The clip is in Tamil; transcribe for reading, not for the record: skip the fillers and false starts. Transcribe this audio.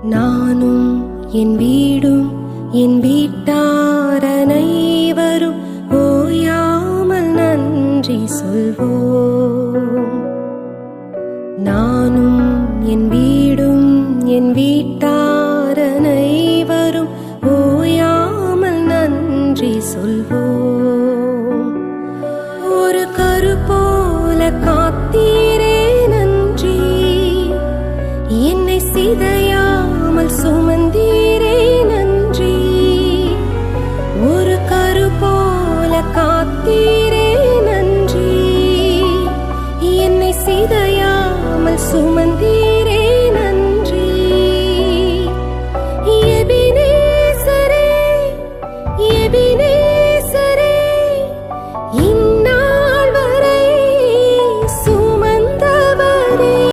நானும் என் வீடும் என் வீட்டார் அனைவரும் ஓயாமல் நன்றி சொல்வோம். நானும் என் வீடும் என் வீட்டார் அனைவரும்